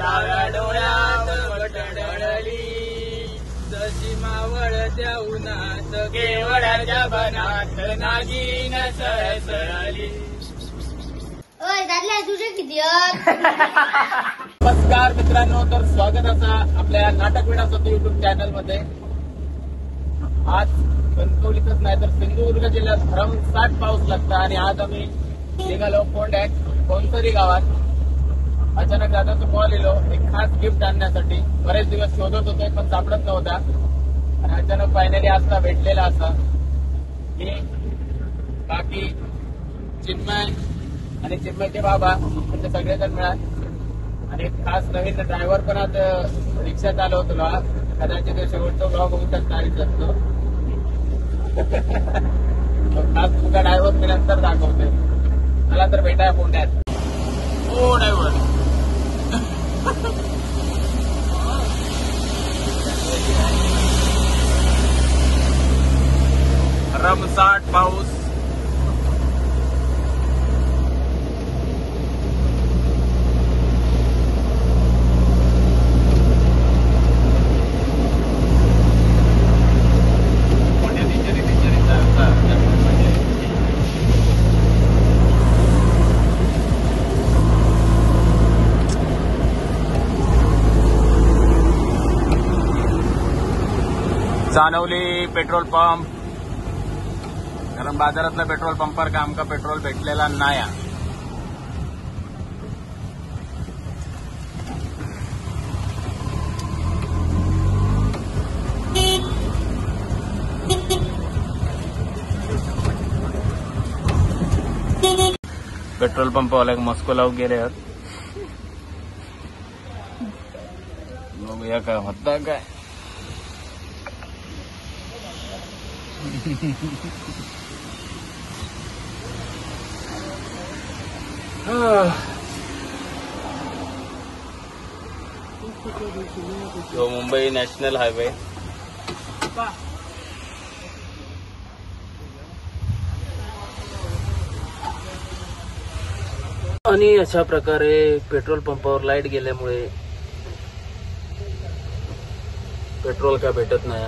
डाव्या डोळ्यात वटडळली, जशी मावळत्या उन्हात केवळाच्या बनात नागिन सळसळली. तुझे किती नमस्कार मित्रांनो, तर स्वागत असा आपल्या नाटक विडा सत्य युट्यूब चॅनल मध्ये. आज कणकवलीतच नाही तर सिंधुदुर्ग जिल्ह्यात भरमसाठ पाऊस लागला आणि आज आम्ही निघालो कोणतरी गावात. अचानक दादाचा कॉल येलो एक खास गिफ्ट आणण्यासाठी. बरेच दिवस शोधत होते पण सापडत नव्हता आणि अचानक फायनली असता भेटलेला असा. मी बाकी चिन्मय आणि चिन्मयचे बाबा म्हणजे सगळेजण मिळाले आणि खास नवीन ड्रायव्हर पण आज रिक्षा चालवतो. कदाचित शेवटचा ब्लॉग होऊ शकता असतो. खास तुझा ड्रायव्हर मी नंतर दाखवते. मला तर भेटाय पुण्यात. हो ड्रायव्हर रमसाट पाऊस. चानवली पेट्रोल पंप, कारण बाजारातल्या पेट्रोल पंपावर का आमका पेट्रोल भेटलेला नाही. पेट्रोल पंपवाल्याक मस्को लावून गेले आहेत. बघूया काय होता काय. तो मुंबई नॅशनल हायवे. आणि अशा प्रकारे पेट्रोल पंपावर लाईट गेल्यामुळे पेट्रोल काय भेटत नाही.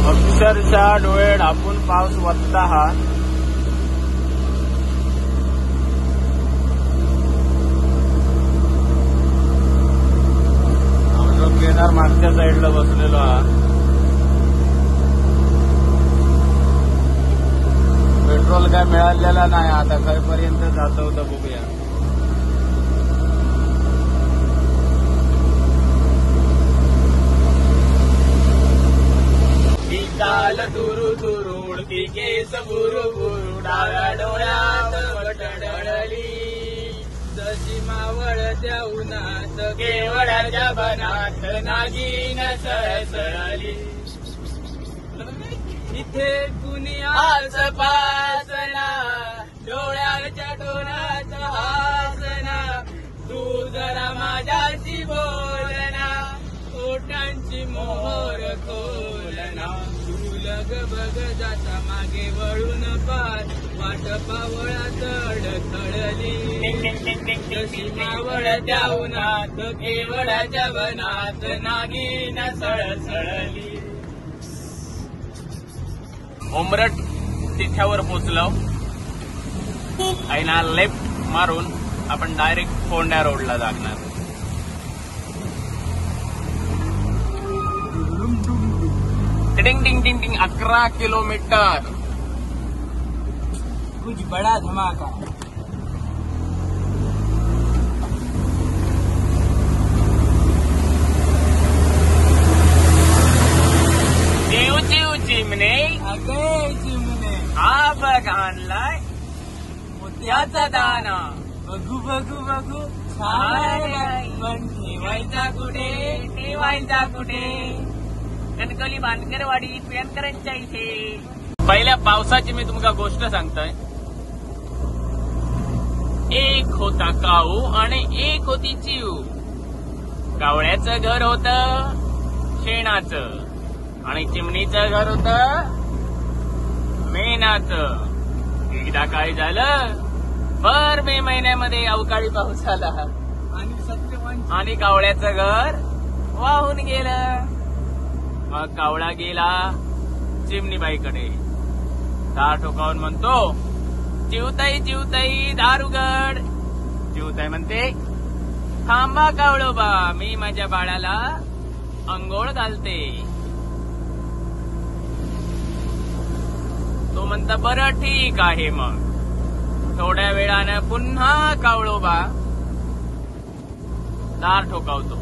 अक्षरशः डोळे ढापून पाऊस वाचता हा. केदार मागच्या साईडला बसलेलो हा. पेट्रोल काय मिळालेला नाही. आता काहीपर्यंत जात होतं बघूया. काल दुरू दुरू उडती केस बुरू बुरू, डाव्या डोळ्यात वटडळली, जशी मावळत्या उन्हात केवळाच्या बनात नागिन सळसळली. इथे कुणी आसपासना, डोळ्याच्या टोनात हासना, तू जरा माझ्याशी बोलना, ओठांची मोहर खोलना, लग बग जाता मागे वळून पार, वाट पावळात अडथळली, जशी मावळत्या उन्हात केवळाच्या वनात नागिन सळसळली. उमरट तिथ्यावर पोचलो. आईना लेफ्ट मारून आपण डायरेक्ट फोंड्या रोडला जाणार. टिंग टिंग टिंग टिंग 11 किलोमीटर. कुछ बड़ा धमाका. चिव चिव चिमणे, अगं चिमणे, हा बघ आणलाय मोत्याचा दाना. बघू बघू बघू पण ठेवायचा कुठे, ठेवायचा कुठे. कणकवली बांधकरवाडी प्रियंकरांच्या इथे. पहिल्या पावसाची मी तुमका गोष्ट सांगतोय. एक होता काऊ आणि एक होती चिव. कावळ्याचं घर होतं शेणाचं आणि चिमणीचं घर होतं मेणाचं. एकदा काय झालं, भर मे महिन्यामध्ये अवकाळी पाऊस आला आणि कावळ्याचं घर वाहून गेलं. मग कावळा गेला चिमणीबाईकडे, दार ठोकावून म्हणतो, चिवताई चिवताई दार उघड. चिवताई म्हणते, थांबा कावळोबा, मी माझ्या बाळाला अंघोळ घालते. तो म्हणता, बरं ठीक आहे. मग थोड्या वेळानं पुन्हा कावळोबा दार ठोकावतो,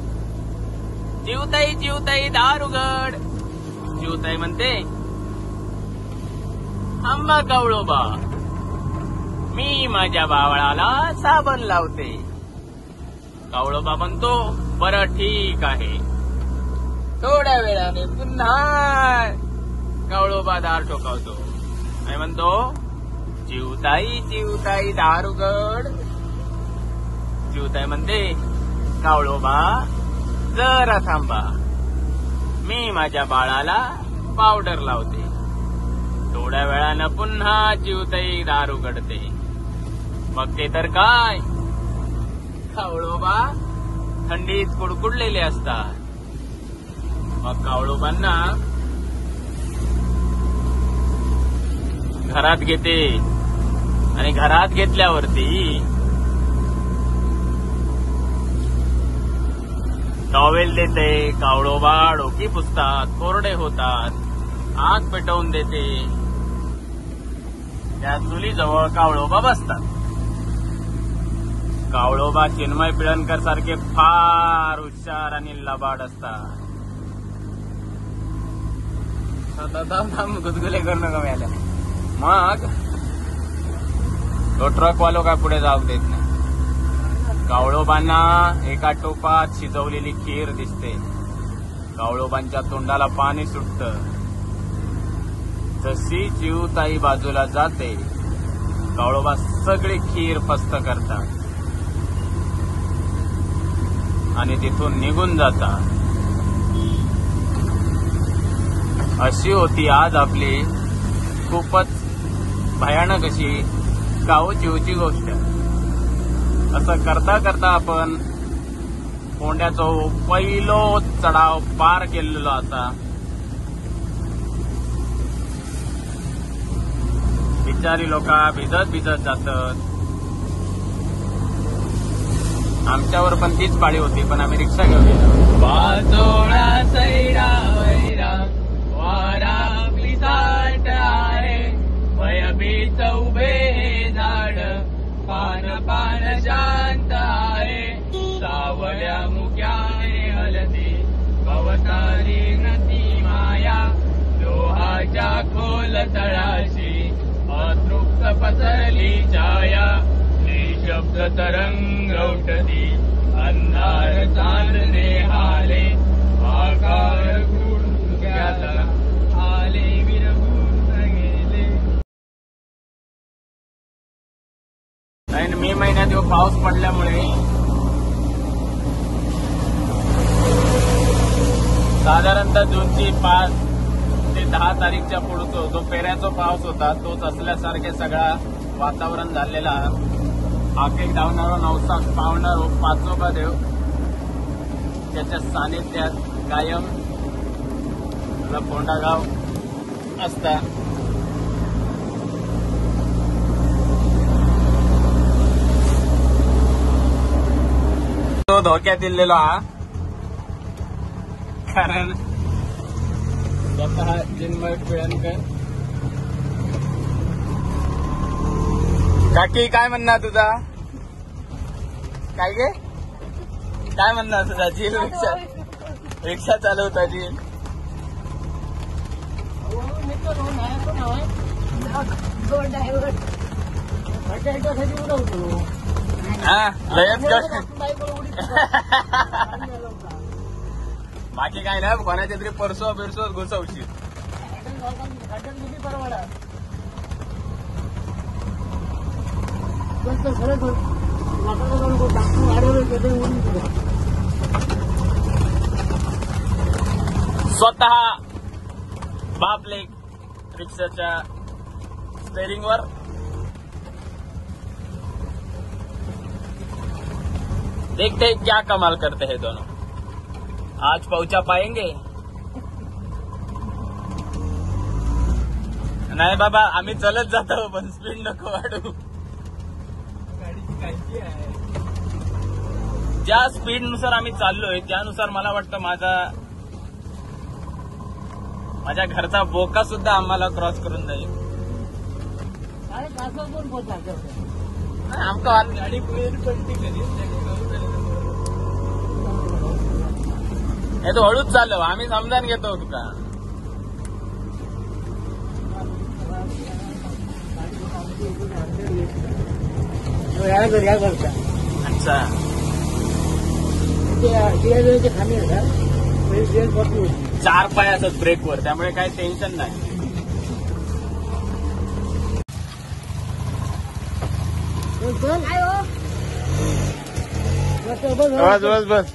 चिवताई चिवताई दार उघड. चिवताई म्हणते, थांबा कावळोबा, मी माझ्या बाळाला साबण लावते. कावळोबा म्हणतो, बरं ठीक आहे. थोड्या वेळाने पुन्हा कावळोबा दार ठोकावतो आणि म्हणतो, चिवताई चिवताई दार उघड. चिवताई म्हणते, कावळोबा जरा थांबा, मी माझ्या बाळाला पावडर लावते. थोड्या वेळानं पुन्हा चिवताई दार उघडते. मग ते तर काय, कावळोबा थंडीत कुडकुडलेले असतात. मग कावळोबांना घरात घेते आणि घरात घेतल्यावरती टॉवेल देते. कावळोबा डोकी पुसतात, कोरडे होतात. आग पेटवून देते. त्या चुलीजवळ कावळोबा बसतात. कावळोबा चिन्मय पिळणकर सारखे फार हुशार आणि लबाड असतात. गुदगुले करू नका मिळाल्या. मग तो ट्रकवालो काय पुढे जाऊ देत नाही. कावळोबांना एका टोपात शिजवलेली खीर दिसते. कावळोबांच्या तोंडाला पाणी सुटतं. जशी चिवताई बाजूला जाते, कावळोबा सगळी खीर फस्त करतात आणि तिथून निघून जातात. अशी होती आज आपली खूपच भयानक अशी काऊ चिवची गोष्ट. असं करता करता आपण कोंड्याचा पहिलो चढाव पार केलेलो असा. बिचारी लोक भिजत भिजत जातात. आमच्यावर पण तीच पाळी होती, पण आम्ही रिक्षा घेऊन गेलो. वाजोळा सैरा वैरा वारा आपली साठ आहे, भयभीत उभे हे झाड, पान पान शांत आहे. सावल्या मुक्याने हलती कवतारी नती माया, लोहाच्या खोल तळाशी अतृप्त पसरली छाया. निशब्द तरंग उठती, अंधार चांदणे हाले, आकार गुडघ्याला आले विरघून गेले. आणि मे महिन्यात पाऊस पडल्यामुळे साधारणतः जूनची 5 ते 10 तारीखच्या पुढचा जो पेऱ्याचा पाऊस होता तोच असल्यासारखे सगळा वातावरण झालेला. आकेक धावणारा नवसा पावणारो पाचोबा देव त्याच्या सानिध्यात कायम कोंडागाव असता. तो धोक्यात दिलेला हा, कारण स्वतः चिन्मय पिळणकर. काकी काय म्हणणार तुझा, काय गे काय म्हणणार तुझा? झील रिक्षा चालवता झील. हा लयच बाकी काय ना, कोणाच्या तरी परसो बिरसो घुसवशील. स्वतः बापलेक रिक्षाच्या स्टेरिंग वर देखते हैं क्या कमाल करते हैं दोनों. आज पहुंचा पाएंगे. नाही बाबा आम्ही चलत जातो पण स्पीड नको वाढू. ज्या स्पीड नुसार आम्ही चाललोय त्यानुसार मला वाटतं माझ्या घरचा बोका सुद्धा आम्हाला क्रॉस करून जाईल. आमका गाडी हे तो हळूच चाललो आम्ही समजान घेतो तुका. अच्छा 4 पाय असत ब्रेकवर त्यामुळे काही टेन्शन नाही. बस बस बस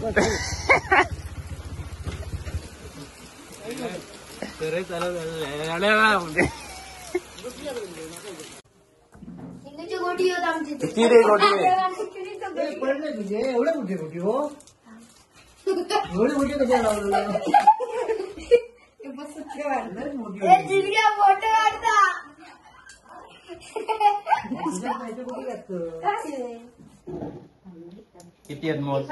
किती रे गोटी पडले तुझे एवढे मोठे गोटी हो एवढे मोठे कशा लावलं किती आहेत मोज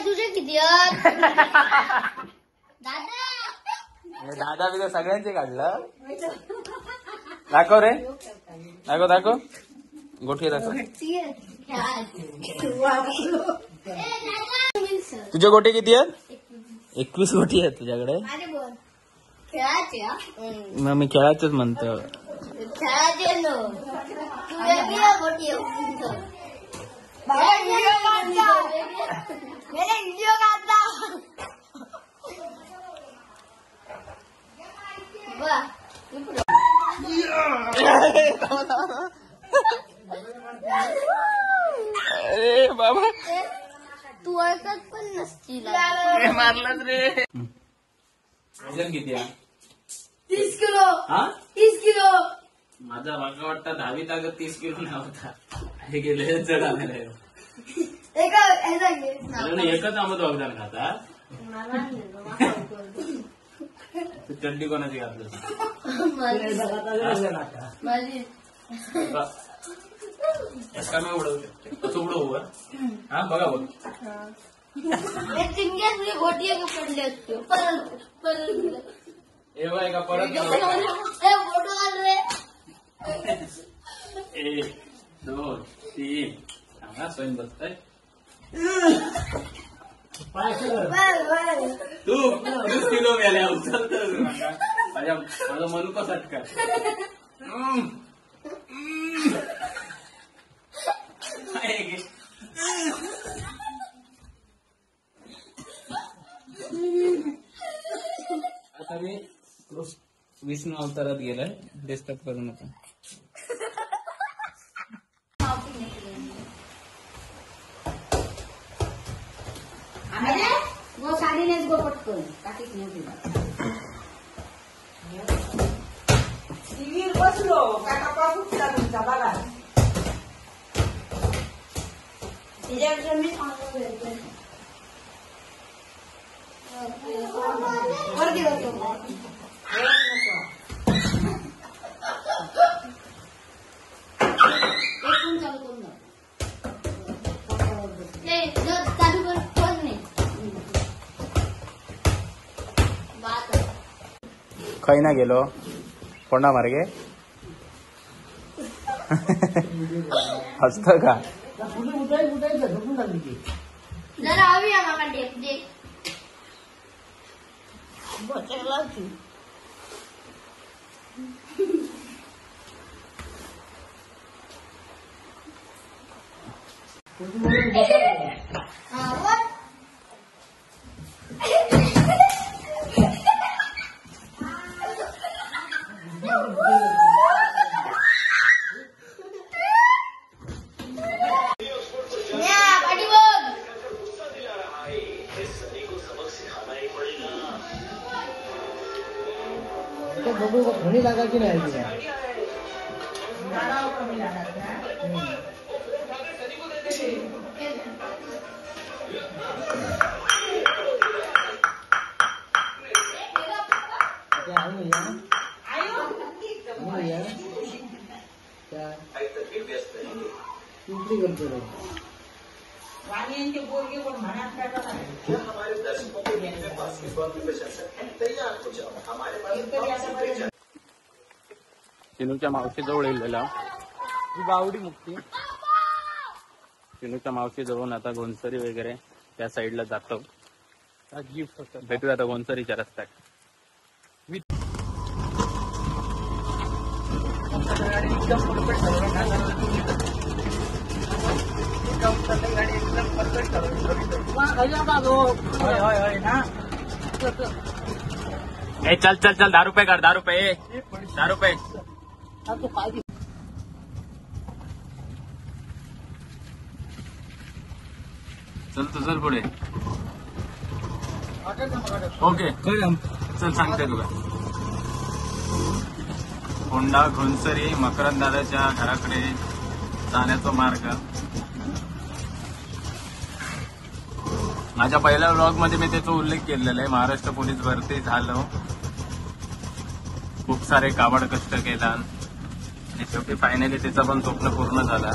तुझे किती दादा बिदा सगळ्यांचे काढलं. दाखव रे दाखव गोठी दाखव. तुझे गोटे किती आहेत? 21 गोटी आहेत तुझ्याकडे. मग मी खेळायचंच म्हणतो. अरे बाबा तू ऐकत पण नसतील. मारलाच रे. वजन किती आहे? 30 किलो. हा 30 किलो. माझा मला वाटतं 10वीत अगं 30 किलो नाही होता. हे गेले जड आलेलं आहे. एकच आमद वागदान खाता. चड्डी कोणाची घातलं का मी उडवू शकते असं उडवू. हा बघा बघ गोटी पडले असते हे बघ का परत 1 2 3 सांगा स्वयं बसताय तू 20 किलो गेल्या उचलत माझा मनुका सटका. आता मी विष्णू अवतारात गेलाय. डिस्टर्ब करू नका. गो साडी नेस गो पटकन काकीच नाही टीव्हीवर बसलो काका पासून तुमचा बघा तिच्याकडे मी सांगतो वरती होतो चालू करून चालू कर नाही खै ना गेलो कोणा मार्गे हसत का उठायचं झोपून लागली ती जरा हवी आम्हाला डेप दे बचायला आता बघू घणी लागायची नाही तिला. पिंपरी करतो रे. चिनूच्या मावशीजवळ येलेला गावडी मुक्ती. चिनूच्या मावशी जवळून आता गोंसरी वगैरे त्या साईडला जातो. भेटूया आता गोंसरीच्या रस्त्यात. ए चल चल चल 10 रुपये काढ. 10 रुपये 10 रुपये. चल तू चल पुढे. ओके चल सांगते तुला. होंडा घोणसरी मकरंद दादाच्या घराकडे जाण्याचा मार्ग. माझ्या पहिल्या व्लॉग मध्ये मी त्याचा उल्लेख केलेला आहे. महाराष्ट्र पोलीस भरती झालो, खूप सारे काबाड कष्ट केला आणि शेवटी फायनली त्याचं पण स्वप्न पूर्ण झाला.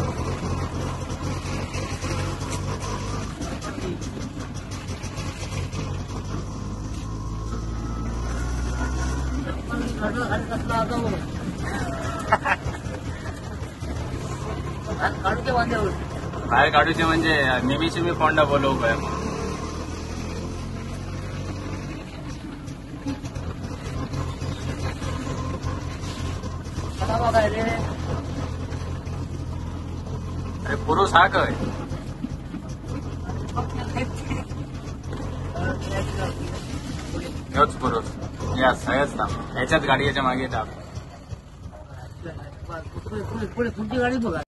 बाहेर काढूचे म्हणजे नेहमीची मी फोंडा बोलवू काय. अरे पुरुष हा काय हेच पुरुष या सगळ्याच ना. ह्याच्यात गाडी याच्या मागे दाब. पुढे पुढची गाडी बघा.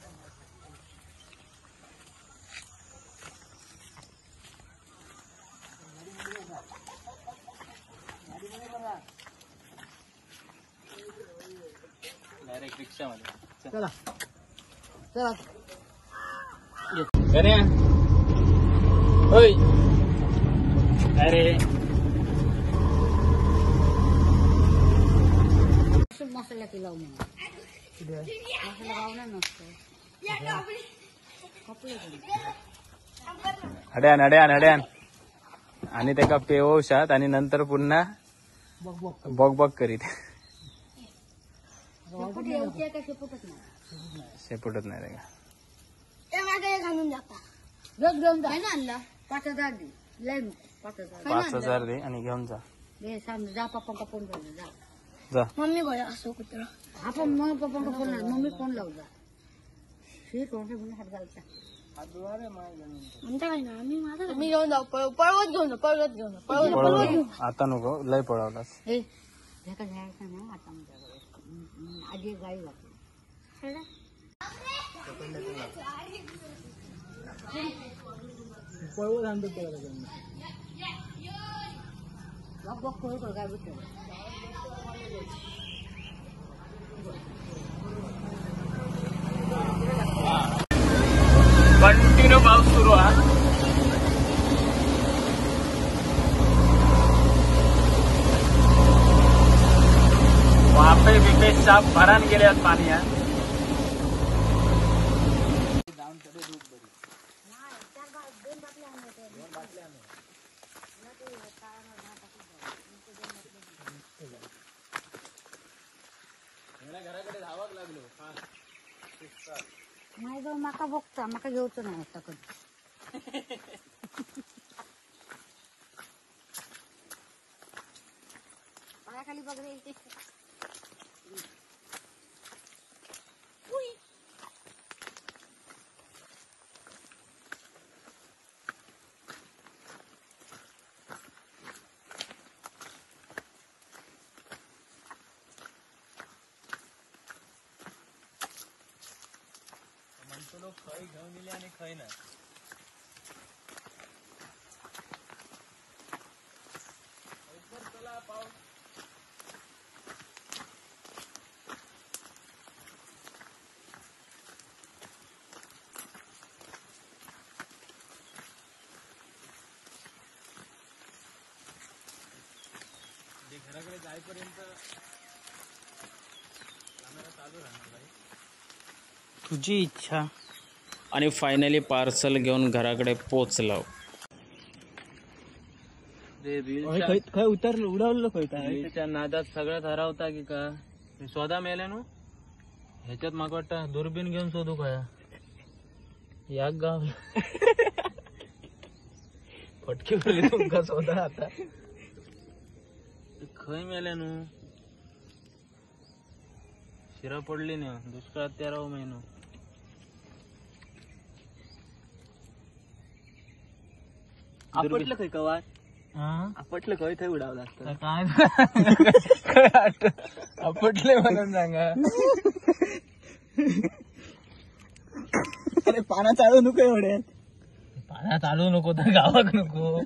डायरेक्ट रिक्षामध्ये चला चला. अरे होय अरे मसाला की लावून मसाला लावणार नसतो. अड्यान अड्यान अड्यान आणि त्याका पेवशात आणि नंतर पुन्हा बॉक बॉक करीत. शेपुटत नाही त्याला. घालून जाता 5,000 दे आणि घेऊन जा. जा पप्पा फोन कर जा. जा मम्मी बोला असो कुत्र आपण मग पप्पा फोन मम्मी फोन लावू जा. ठीक आहे हात घालता म्हणता काय ना आम्ही माझा मी घेऊन जाऊ. पळवत घेऊन जा. पळवत घेऊन जा. पळवत आता नको लय पळवलास. जायचं ना आता आजी गाडी लागली. पळवत आणतो काय बघतो कंटिन्यू पाऊस सुरू आहे. वाफे बिफे साप भरान गेल्यात पाणी आहे. घराकडे धावाक लागलो. नाही जाऊ माका बघता माका घेऊच नाही आता कधी. पायाखाली बघ रे. म्हणतो लोक खय घेऊन गेले आणि खय नाही. घराकडे जाईपर्यंत कॅमेरा चालू राहणार भाई. तुझी इच्छा. आणि फायनली पार्सल घेऊन घराकडे पोचलो. काय उतरलं उडावलं काय रीलच्या नादात सगळ्यात हरवता की का हे शोधा मेले नो ह्याच्यात माग वाटतं दुर्बीन घेऊन शोधू काय या गाव फटके पडले तुमका शोधा आता खय मेले नो शिरा पडली ना दुष्काळात 13 महिनो. आपटलं काय कवा आपटलं काय थंय उडावलं असतं काय आपटले म्हणून सांगा. अरे पाना चालू नको एवढ्यात पाण्यात आलो नको तर गावात नको